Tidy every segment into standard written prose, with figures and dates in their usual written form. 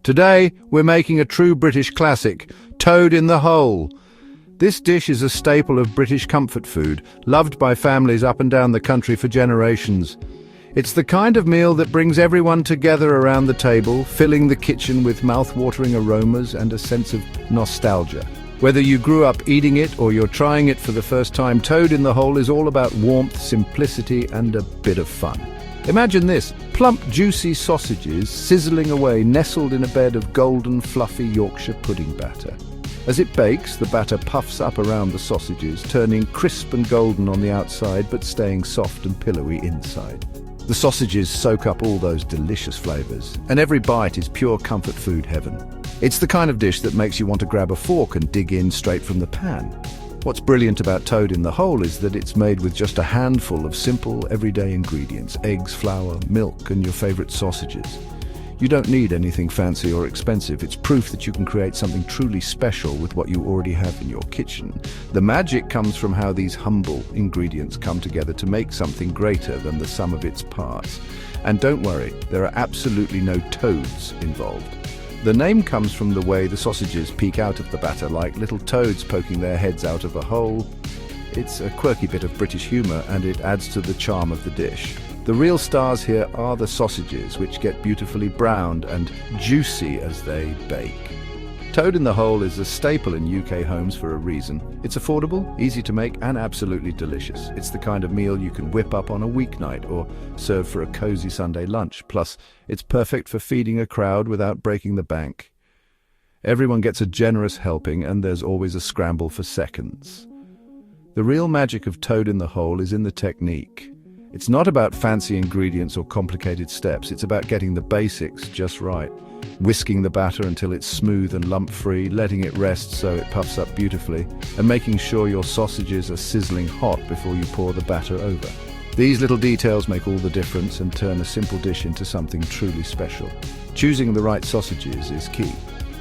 Today, we're making a true British classic, toad in the hole. This dish is a staple of British comfort food, loved by families up and down the country for generations. It's the kind of meal that brings everyone together around the table, filling the kitchen with mouth-watering aromas and a sense of nostalgia. Whether you grew up eating it or you're trying it for the first time, toad in the hole is all about warmth, simplicity, and a bit of fun. Imagine this, plump, juicy sausages sizzling away, nestled in a bed of golden, fluffy Yorkshire pudding batter. As it bakes, the batter puffs up around the sausages, turning crisp and golden on the outside, but staying soft and pillowy inside. The sausages soak up all those delicious flavors, and every bite is pure comfort food heaven. It's the kind of dish that makes you want to grab a fork and dig in straight from the pan. What's brilliant about toad in the hole is that it's made with just a handful of simple, everyday ingredients: eggs, flour, milk, and your favorite sausages. You don't need anything fancy or expensive. It's proof that you can create something truly special with what you already have in your kitchen. The magic comes from how these humble ingredients come together to make something greater than the sum of its parts. And don't worry, there are absolutely no toads involved. The name comes from the way the sausages peek out of the batter like little toads poking their heads out of a hole. It's a quirky bit of British humour, and it adds to the charm of the dish. The real stars here are the sausages, which get beautifully browned and juicy as they bake. Toad in the hole is a staple in UK homes for a reason. It's affordable, easy to make, and absolutely delicious. It's the kind of meal you can whip up on a weeknight or serve for a cozy Sunday lunch. Plus, it's perfect for feeding a crowd without breaking the bank. Everyone gets a generous helping, and there's always a scramble for seconds. The real magic of toad in the hole is in the technique. It's not about fancy ingredients or complicated steps. It's about getting the basics just right. Whisking the batter until it's smooth and lump-free, letting it rest so it puffs up beautifully, and making sure your sausages are sizzling hot before you pour the batter over. These little details make all the difference and turn a simple dish into something truly special. Choosing the right sausages is key.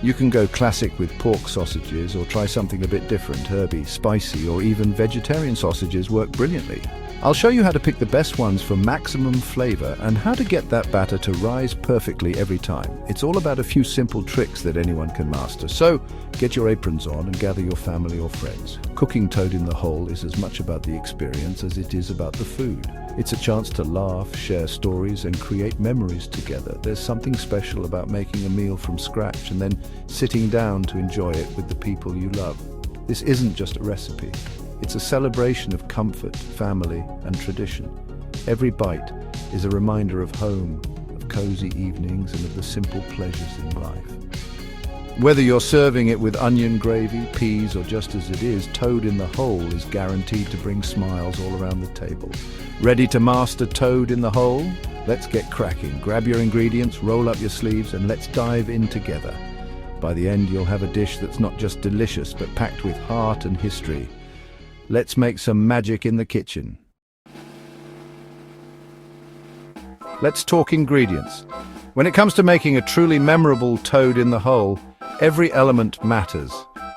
You can go classic with pork sausages or try something a bit different. Herby, spicy, or even vegetarian sausages work brilliantly. I'll show you how to pick the best ones for maximum flavor and how to get that batter to rise perfectly every time. It's all about a few simple tricks that anyone can master. So get your aprons on and gather your family or friends. Cooking toad in the hole is as much about the experience as it is about the food. It's a chance to laugh, share stories, and create memories together. There's something special about making a meal from scratch and then sitting down to enjoy it with the people you love. This isn't just a recipe. It's a celebration of comfort, family, and tradition. Every bite is a reminder of home, of cozy evenings, and of the simple pleasures in life. Whether you're serving it with onion gravy, peas, or just as it is, toad in the hole is guaranteed to bring smiles all around the table. Ready to master toad in the hole? Let's get cracking. Grab your ingredients, roll up your sleeves, and let's dive in together. By the end, you'll have a dish that's not just delicious, but packed with heart and history. Let's make some magic in the kitchen. Let's talk ingredients. When it comes to making a truly memorable toad in the hole, every element matters.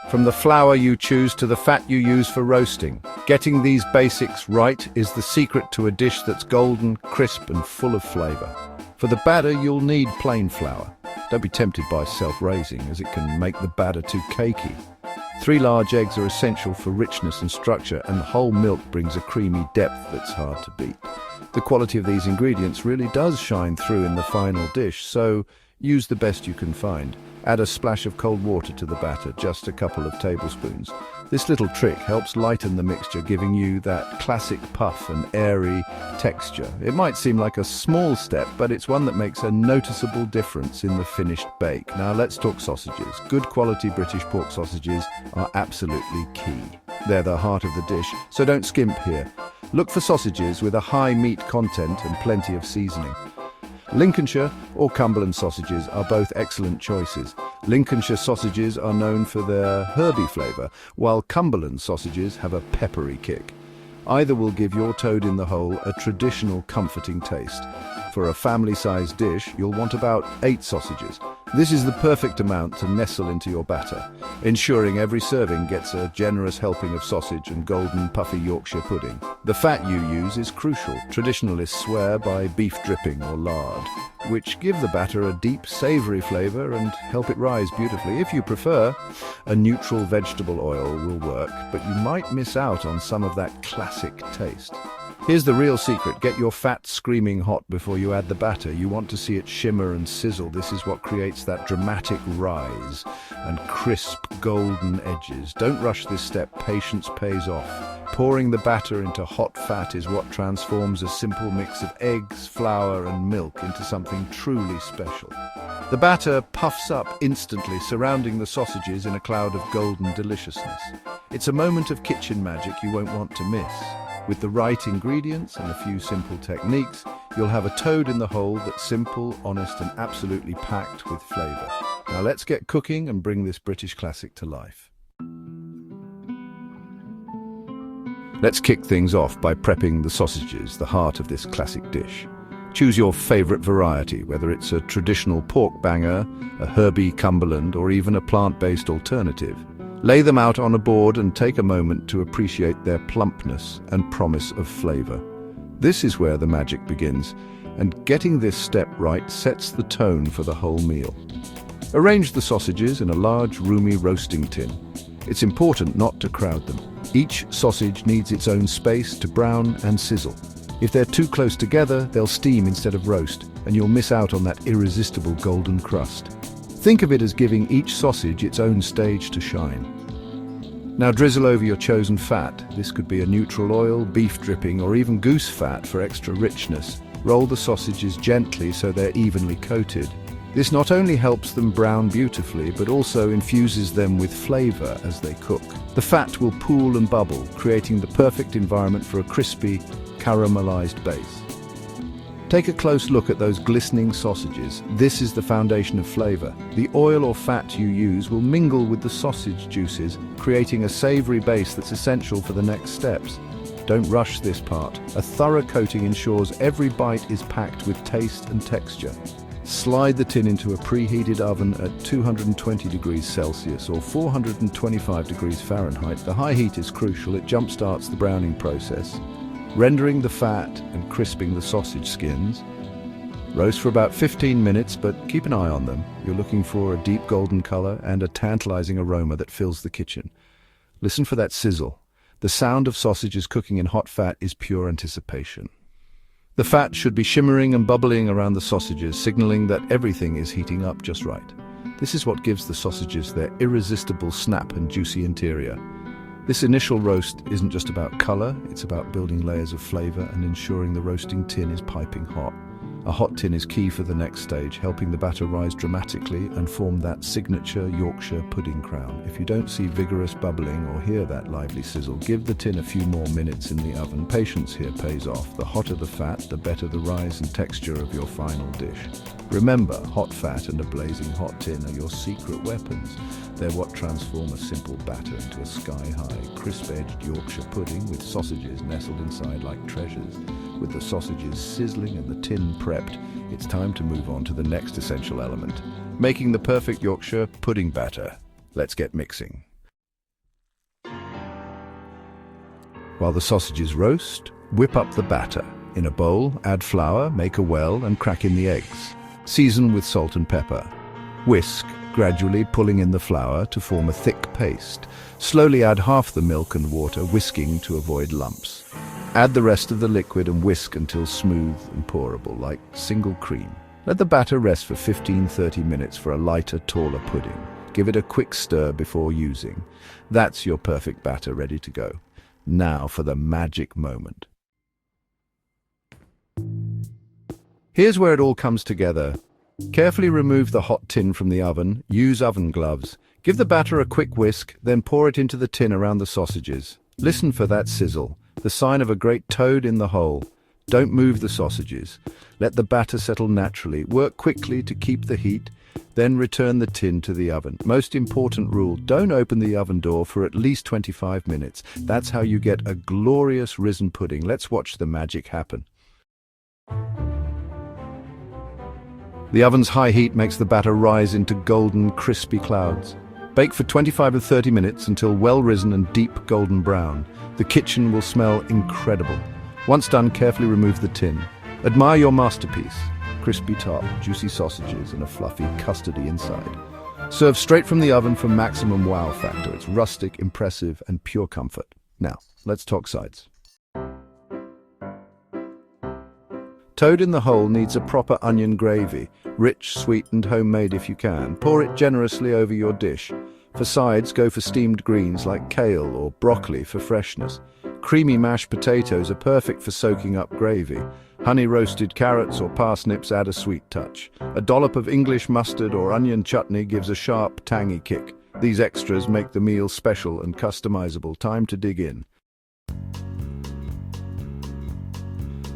From the flour you choose to the fat you use for roasting. Getting these basics right is the secret to a dish that's golden, crisp, and full of flavor. For the batter, you'll need plain flour. Don't be tempted by self-raising, as it can make the batter too cakey. 3 large eggs are essential for richness and structure, and whole milk brings a creamy depth that's hard to beat. The quality of these ingredients really does shine through in the final dish, so use the best you can find. Add a splash of cold water to the batter, just a couple of tablespoons. This little trick helps lighten the mixture, giving you that classic puff and airy texture. It might seem like a small step, but it's one that makes a noticeable difference in the finished bake. Now let's talk sausages. Good quality British pork sausages are absolutely key. They're the heart of the dish, so don't skimp here. Look for sausages with a high meat content and plenty of seasoning. Lincolnshire or Cumberland sausages are both excellent choices. Lincolnshire sausages are known for their herby flavour, while Cumberland sausages have a peppery kick. Either will give your toad in the hole a traditional comforting taste. For a family-sized dish, you'll want about 8 sausages. This is the perfect amount to nestle into your batter, ensuring every serving gets a generous helping of sausage and golden puffy Yorkshire pudding. The fat you use is crucial. Traditionalists swear by beef dripping or lard, which give the batter a deep, savoury flavour and help it rise beautifully. If you prefer, a neutral vegetable oil will work, but you might miss out on some of that classic taste. Here's the real secret. Get your fat screaming hot before you add the batter. You want to see it shimmer and sizzle. This is what creates that dramatic rise and crisp golden edges. Don't rush this step. Patience pays off. Pouring the batter into hot fat is what transforms a simple mix of eggs, flour and milk into something truly special. The batter puffs up instantly, surrounding the sausages in a cloud of golden deliciousness. It's a moment of kitchen magic you won't want to miss. With the right ingredients and a few simple techniques, you'll have a toad in the hole that's simple, honest and absolutely packed with flavour. Now let's get cooking and bring this British classic to life. Let's kick things off by prepping the sausages, the heart of this classic dish. Choose your favourite variety, whether it's a traditional pork banger, a herby Cumberland or even a plant-based alternative. Lay them out on a board and take a moment to appreciate their plumpness and promise of flavour. This is where the magic begins, and getting this step right sets the tone for the whole meal. Arrange the sausages in a large, roomy roasting tin. It's important not to crowd them. Each sausage needs its own space to brown and sizzle. If they're too close together, they'll steam instead of roast, and you'll miss out on that irresistible golden crust. Think of it as giving each sausage its own stage to shine. Now drizzle over your chosen fat. This could be a neutral oil, beef dripping, or even goose fat for extra richness. Roll the sausages gently so they're evenly coated. This not only helps them brown beautifully, but also infuses them with flavour as they cook. The fat will pool and bubble, creating the perfect environment for a crispy, caramelised base. Take a close look at those glistening sausages. This is the foundation of flavour. The oil or fat you use will mingle with the sausage juices, creating a savoury base that's essential for the next steps. Don't rush this part. A thorough coating ensures every bite is packed with taste and texture. Slide the tin into a preheated oven at 220 degrees Celsius or 425 degrees Fahrenheit. The high heat is crucial. It jump-starts the browning process, rendering the fat and crisping the sausage skins. Roast for about 15 minutes, but keep an eye on them. You're looking for a deep golden color and a tantalizing aroma that fills the kitchen. Listen for that sizzle. The sound of sausages cooking in hot fat is pure anticipation. The fat should be shimmering and bubbling around the sausages, signaling that everything is heating up just right. This is what gives the sausages their irresistible snap and juicy interior. This initial roast isn't just about color, it's about building layers of flavor and ensuring the roasting tin is piping hot. A hot tin is key for the next stage, helping the batter rise dramatically and form that signature Yorkshire pudding crown. If you don't see vigorous bubbling or hear that lively sizzle, give the tin a few more minutes in the oven. Patience here pays off. The hotter the fat, the better the rise and texture of your final dish. Remember, hot fat and a blazing hot tin are your secret weapons. They're what transform a simple batter into a sky-high, crisp-edged Yorkshire pudding with sausages nestled inside like treasures. With the sausages sizzling and the tin prepped, it's time to move on to the next essential element, making the perfect Yorkshire pudding batter. Let's get mixing. While the sausages roast, whip up the batter. In a bowl, add flour, make a well, and crack in the eggs. Season with salt and pepper. Whisk, gradually pulling in the flour to form a thick paste. Slowly add half the milk and water, whisking to avoid lumps. Add the rest of the liquid and whisk until smooth and pourable, like single cream. Let the batter rest for 15-30 minutes for a lighter, taller pudding. Give it a quick stir before using. That's your perfect batter ready to go. Now for the magic moment. Here's where it all comes together. Carefully remove the hot tin from the oven. Use oven gloves. Give the batter a quick whisk, then pour it into the tin around the sausages. Listen for that sizzle, the sign of a great toad in the hole. Don't move the sausages. Let the batter settle naturally. Work quickly to keep the heat, then return the tin to the oven. Most important rule, don't open the oven door for at least 25 minutes. That's how you get a glorious risen pudding. Let's watch the magic happen. The oven's high heat makes the batter rise into golden, crispy clouds. Bake for 25 to 30 minutes until well risen and deep golden brown. The kitchen will smell incredible. Once done, carefully remove the tin. Admire your masterpiece. Crispy top, juicy sausages, and a fluffy, custardy inside. Serve straight from the oven for maximum wow factor. It's rustic, impressive, and pure comfort. Now, let's talk sides. Toad in the hole needs a proper onion gravy, rich, sweet, and homemade if you can. Pour it generously over your dish. For sides, go for steamed greens like kale or broccoli for freshness. Creamy mashed potatoes are perfect for soaking up gravy. Honey roasted carrots or parsnips add a sweet touch. A dollop of English mustard or onion chutney gives a sharp, tangy kick. These extras make the meal special and customizable. Time to dig in.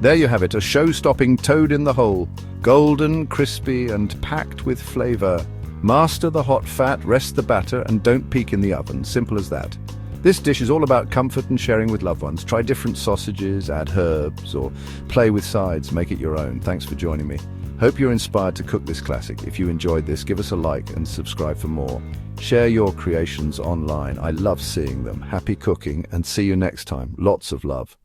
There you have it, a show-stopping toad in the hole. Golden, crispy, and packed with flavor. Master the hot fat, rest the batter, and don't peek in the oven. Simple as that. This dish is all about comfort and sharing with loved ones. Try different sausages, add herbs, or play with sides. Make it your own. Thanks for joining me. Hope you're inspired to cook this classic. If you enjoyed this, give us a like and subscribe for more. Share your creations online. I love seeing them. Happy cooking, and see you next time. Lots of love.